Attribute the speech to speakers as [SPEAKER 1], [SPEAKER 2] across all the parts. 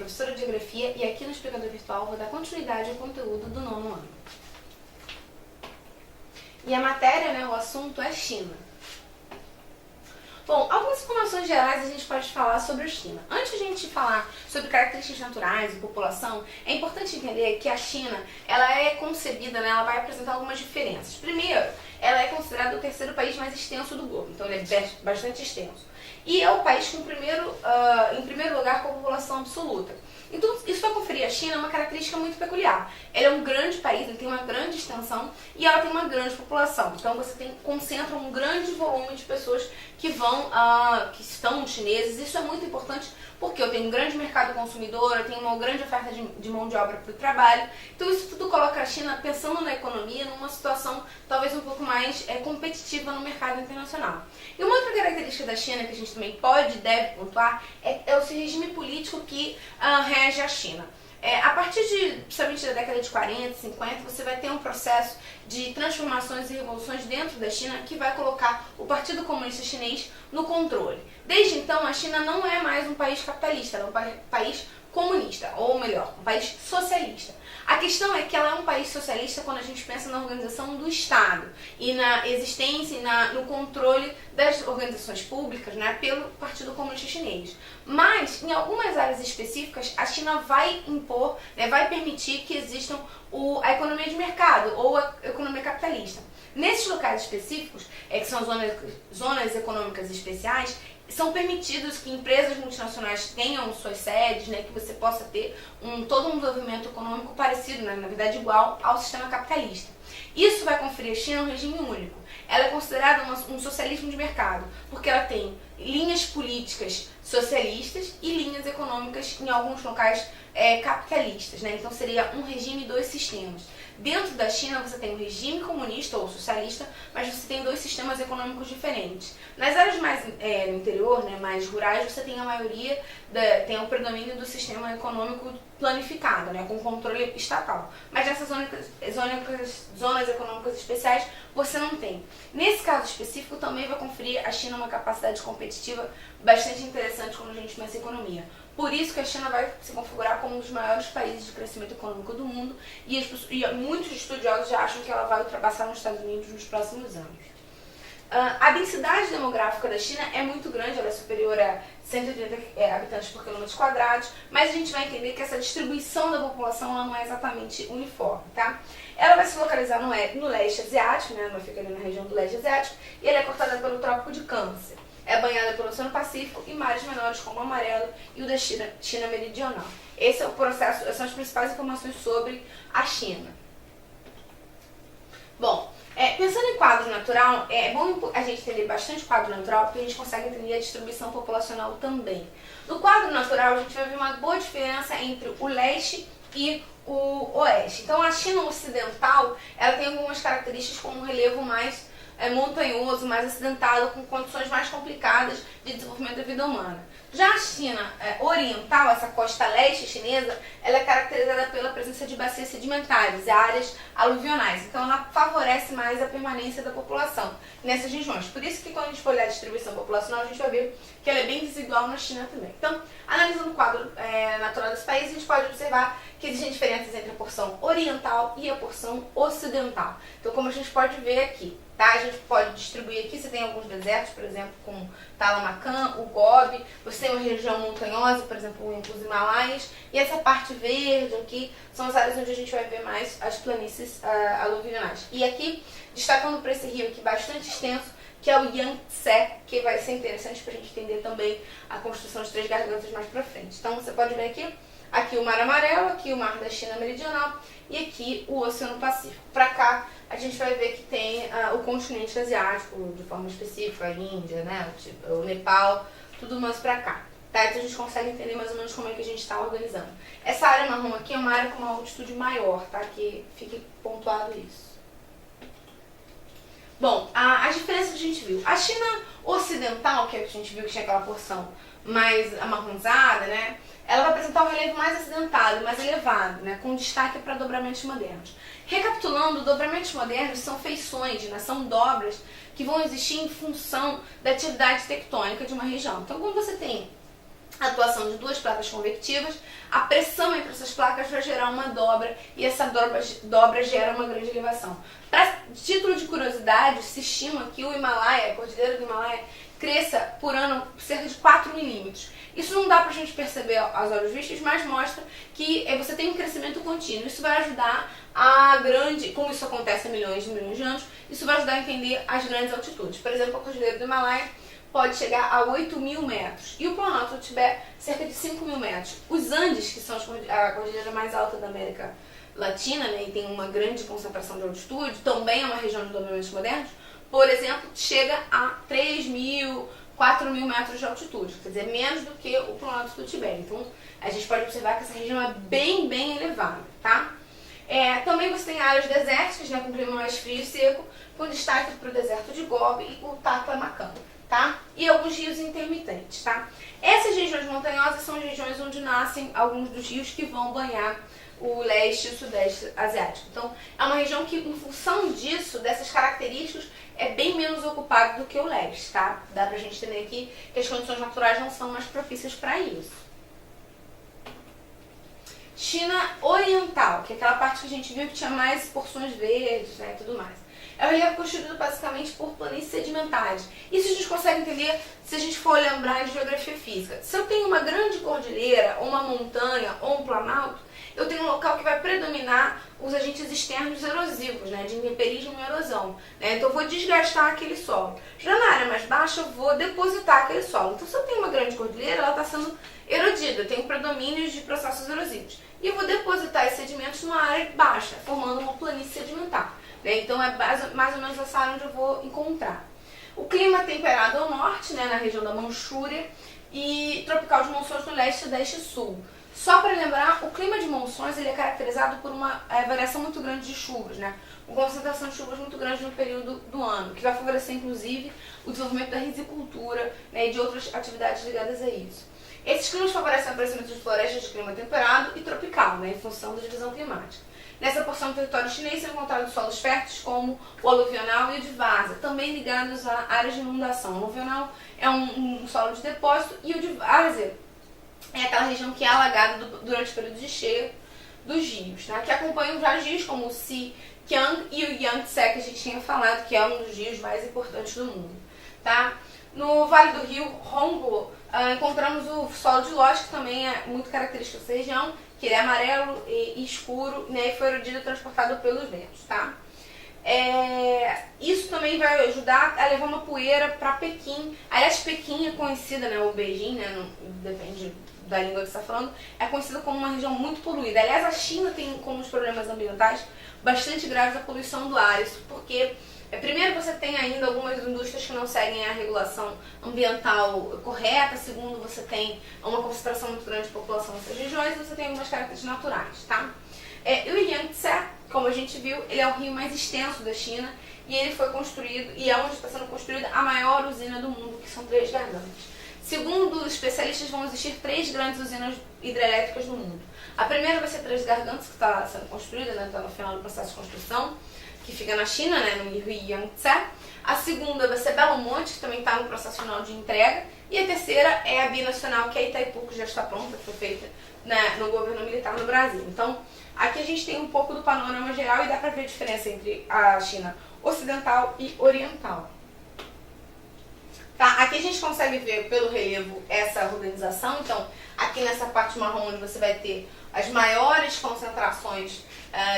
[SPEAKER 1] professora de Geografia e aqui no Explicador Virtual vou dar continuidade ao conteúdo do 9º ano. E a matéria, o assunto é China. Bom, algumas informações gerais a gente pode falar sobre a China. Antes de a gente falar sobre características naturais e população, é importante entender que a China, ela é concebida, ela vai apresentar algumas diferenças. Primeiro, ela é considerada o terceiro país mais extenso do globo, então ele é bastante extenso. E é o país com em primeiro lugar com a população absoluta. Então, isso vai conferir à China uma característica muito peculiar. Ela é um grande país, ele tem uma grande extensão e ela tem uma grande população. Então, você concentra um grande volume de pessoas que que estão chineses. Isso é muito importante porque eu tenho um grande mercado consumidor, eu tenho uma grande oferta de mão de obra para o trabalho. Então, isso tudo coloca a China, pensando na economia, numa situação talvez um pouco mais competitiva no mercado internacional. E uma outra característica da China que a gente também pode e deve pontuar é o seu regime político que rege a China. A partir principalmente da década de 40, 50, você vai ter um processo de transformações e revoluções dentro da China que vai colocar o Partido Comunista Chinês no controle. Desde então, a China não é mais um país capitalista, ela é um país comunista, ou melhor, um país socialista. A questão é que ela é um país socialista quando a gente pensa na organização do Estado e na existência e no controle das organizações públicas pelo Partido Comunista Chinês. Mas, em algumas áreas específicas, a China vai impor, vai permitir que existam a economia de mercado ou a economia capitalista. Nesses locais específicos, que são zonas econômicas especiais, são permitidos que empresas multinacionais tenham suas sedes, que você possa ter todo um desenvolvimento econômico parecido, na verdade igual ao sistema capitalista. Isso vai conferir à China um regime único. Ela é considerada um socialismo de mercado, porque ela tem linhas políticas socialistas e linhas econômicas, em alguns locais, capitalistas. Então seria um regime dos sistemas. Dentro da China você tem um regime comunista ou socialista, mas você tem dois sistemas econômicos diferentes. Nas áreas mais no interior, mais rurais, você tem a maioria, tem o predomínio do sistema econômico planificado, com controle estatal. Mas nessas zonas econômicas especiais, você não tem. Nesse caso específico, também vai conferir à China uma capacidade competitiva bastante interessante quando a gente pensa em economia. Por isso que a China vai se configurar como um dos maiores países de crescimento econômico do mundo e muitos estudiosos já acham que ela vai ultrapassar os Estados Unidos nos próximos anos. A densidade demográfica da China é muito grande, ela é superior a 180 habitantes por quilômetro quadrados, mas a gente vai entender que essa distribuição da população ela não é exatamente uniforme, tá? Ela vai se localizar no leste asiático, ela fica ali na região do leste asiático, e ela é cortada pelo Trópico de Câncer. É banhada pelo Oceano Pacífico e mares menores como o Amarelo e o da China Meridional. Esse é o processo, essas são as principais informações sobre a China. Bom, pensando em quadro natural, é bom a gente entender bastante o quadro natural, porque a gente consegue entender a distribuição populacional também. No quadro natural, a gente vai ver uma boa diferença entre o leste e o oeste. Então, a China ocidental, ela tem algumas características como um relevo mais montanhoso, mais acidentado, com condições mais complicadas de desenvolvimento da vida humana. Já a China oriental, essa costa leste chinesa, ela é caracterizada pela presença de bacias sedimentares e áreas aluvionais. Então ela favorece mais a permanência da população nessas regiões. Por isso que quando a gente for olhar a distribuição populacional, a gente vai ver que ela é bem desigual na China também. Então, analisando o quadro natural desse país, a gente pode observar que existem diferenças entre a porção oriental e a porção ocidental. Então, como a gente pode ver aqui, tá? A gente pode distribuir aqui, você tem alguns desertos, por exemplo, como Taklamakan, o Gobi, você tem uma região montanhosa, por exemplo, os Himalaias, e essa parte verde aqui são as áreas onde a gente vai ver mais as planícies aluvionais. E aqui, destacando para esse rio aqui bastante extenso, que é o Yangtze, que vai ser interessante para a gente entender também a construção de três gargantas mais para frente. Então, você pode ver aqui o Mar Amarelo, aqui o Mar da China Meridional e aqui o Oceano Pacífico. Para cá, a gente vai ver que tem o continente asiático, de forma específica, a Índia, o Nepal, tudo mais para cá. Tá? Então a gente consegue entender mais ou menos como é que a gente está organizando. Essa área marrom aqui é uma área com uma altitude maior, tá? Que fique pontuado isso. Bom, as diferenças que a gente viu. A China ocidental, que é a que a gente viu que tinha aquela porção mais amarronzada, ela vai apresentar um relevo mais acidentado, mais elevado, com destaque para dobramentos modernos. Recapitulando, dobramentos modernos são feições, são dobras que vão existir em função da atividade tectônica de uma região. Então, quando você tem a atuação de duas placas convectivas, a pressão entre essas placas vai gerar uma dobra e essa dobra gera uma grande elevação. Para título de curiosidade, se estima que o Himalaia, a Cordilheira do Himalaia, cresça por ano cerca de 4 milímetros. Isso não dá pra gente perceber aos olhos vistos, mas mostra que você tem um crescimento contínuo. Isso vai ajudar como isso acontece há milhões de anos, isso vai ajudar a entender as grandes altitudes. Por exemplo, a Cordilheira do Himalaia pode chegar a 8.000 metros e o Planalto do Tibete cerca de 5.000 metros. Os Andes, que são a cordilheira mais alta da América Latina, né, e tem uma grande concentração de altitude, também é uma região de dominantes modernos, por exemplo, chega a 3.000, 4.000 metros de altitude, quer dizer, menos do que o Planalto do Tibete. Então, a gente pode observar que essa região é bem, bem elevada, tá? Também você tem áreas desérticas, né, com clima mais frio e seco, com destaque para o deserto de Gobi e o Taklamakan, tá? E alguns rios intermitentes, tá? Essas regiões montanhosas são regiões onde nascem alguns dos rios que vão banhar o leste e o sudeste asiático. Então, é uma região que, em função disso, dessas características, é bem menos ocupada do que o leste, tá? Dá pra gente entender aqui que as condições naturais não são mais propícias para isso. China Oriental, que é aquela parte que a gente viu que tinha mais porções verdes, né, e tudo mais. É um relevo constituído basicamente por planícies sedimentares. Isso a gente consegue entender se a gente for lembrar de geografia física. Se eu tenho uma grande cordilheira, ou uma montanha, ou um planalto, eu tenho um local que vai predominar os agentes externos erosivos, né, de intemperismo e erosão. Né? Então eu vou desgastar aquele solo. Já na área mais baixa eu vou depositar aquele solo. Então se eu tenho uma grande cordilheira, ela está sendo erodida, eu tenho predomínios de processos erosivos. E eu vou depositar esses sedimentos numa área baixa, formando uma planície sedimentar. Né? Então é mais ou menos essa área onde eu vou encontrar. O clima é temperado ao norte, né, na região da Manchúria, e tropical de monções no leste, sudeste e sul. Só para lembrar, o clima de monções ele é caracterizado por uma variação muito grande de chuvas, né? Uma concentração de chuvas muito grande no período do ano, que vai favorecer inclusive o desenvolvimento da risicultura, né, e de outras atividades ligadas a isso. Esses climas favorecem o aparecimento de florestas de clima temperado e tropical, né, em função da divisão climática. Nessa porção do território chinês são encontrados solos férteis como o aluvional e o de várzea, também ligados a áreas de inundação. O aluvional é um solo de depósito e o de várzea é aquela região que é alagada durante o período de cheia dos rios, né, que acompanham já rios como o Xiqiang e o Yangtze, que a gente tinha falado, que é um dos rios mais importantes do mundo. Tá? No Vale do Rio Hongbo, encontramos o solo de Lodz, que também é muito característico dessa região, que ele é amarelo e escuro, né, e foi erodido e transportado pelos ventos. Tá? Isso também vai ajudar a levar uma poeira para Pequim. Aliás, Pequim é conhecida, né, o Beijing, né, depende da língua que você está falando, é conhecida como uma região muito poluída. Aliás, a China tem como os problemas ambientais bastante graves a poluição do ar. Isso porque, primeiro, você tem ainda algumas indústrias que não seguem a regulação ambiental correta. Segundo, você tem uma concentração muito grande de população nessas regiões e você tem algumas características naturais, tá? E o Yangtze, como a gente viu, ele é o rio mais extenso da China e ele foi construído, e é onde está sendo construída a maior usina do mundo, que são Três Gargantas. Segundo os especialistas, vão existir 3 grandes usinas hidrelétricas no mundo. A primeira vai ser Três Gargantas, que está sendo construída, né, está no final do processo de construção, que fica na China, né, no rio Yangtze. A segunda vai ser Belo Monte, que também está no processo final de entrega. E a terceira é a binacional, que é Itaipu, que já está pronta, que foi feita, né, no governo militar no Brasil. Então, aqui a gente tem um pouco do panorama geral e dá para ver a diferença entre a China ocidental e oriental. Tá? Aqui a gente consegue ver pelo relevo essa organização. Então, aqui nessa parte marrom onde você vai ter as maiores concentrações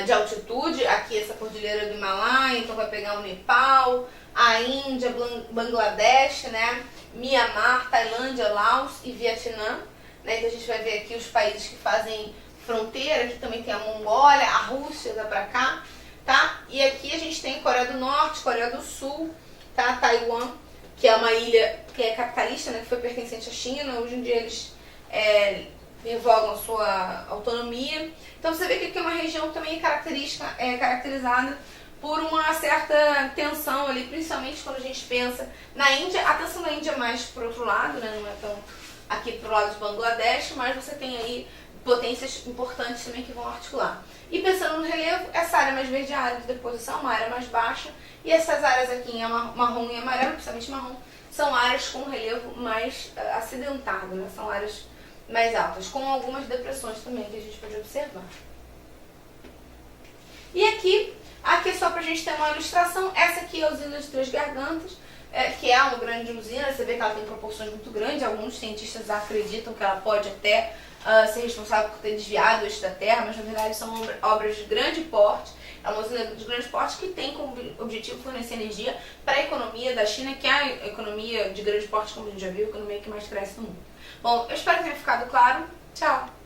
[SPEAKER 1] de altitude, aqui essa cordilheira do Himalaia, então vai pegar o Nepal, a Índia, Bangladesh, né, Mianmar, Tailândia, Laos e Vietnã. Né? Então a gente vai ver aqui os países que fazem fronteira, aqui também tem a Mongólia, a Rússia, dá pra cá, tá? E aqui a gente tem Coreia do Norte, Coreia do Sul, tá? Taiwan, que é uma ilha que é capitalista, né, que foi pertencente à China. Hoje em dia eles revogam a sua autonomia. Então você vê que aqui é uma região que também é caracterizada por uma certa tensão ali, principalmente quando a gente pensa na Índia. A tensão da Índia é mais pro outro lado, né, não é tão aqui pro lado de Bangladesh, mas você tem aí potências importantes também que vão articular. E pensando no relevo, essa área mais verde é a área de deposição, uma área mais baixa, e essas áreas aqui em marrom e amarelo, principalmente marrom, são áreas com relevo mais acidentado, né? São áreas mais altas, com algumas depressões também que a gente pode observar. E aqui é só para a gente ter uma ilustração, essa aqui é a usina de Três Gargantas, que é uma grande usina, você vê que ela tem proporções muito grandes, alguns cientistas acreditam que ela pode até ser responsável por ter desviado o eixo da Terra, mas na verdade são obras de grande porte, é uma usina de grande porte que tem como objetivo fornecer energia para a economia da China, que é a economia de grande porte, como a gente já viu, a economia que mais cresce no mundo. Bom, eu espero que tenha ficado claro. Tchau!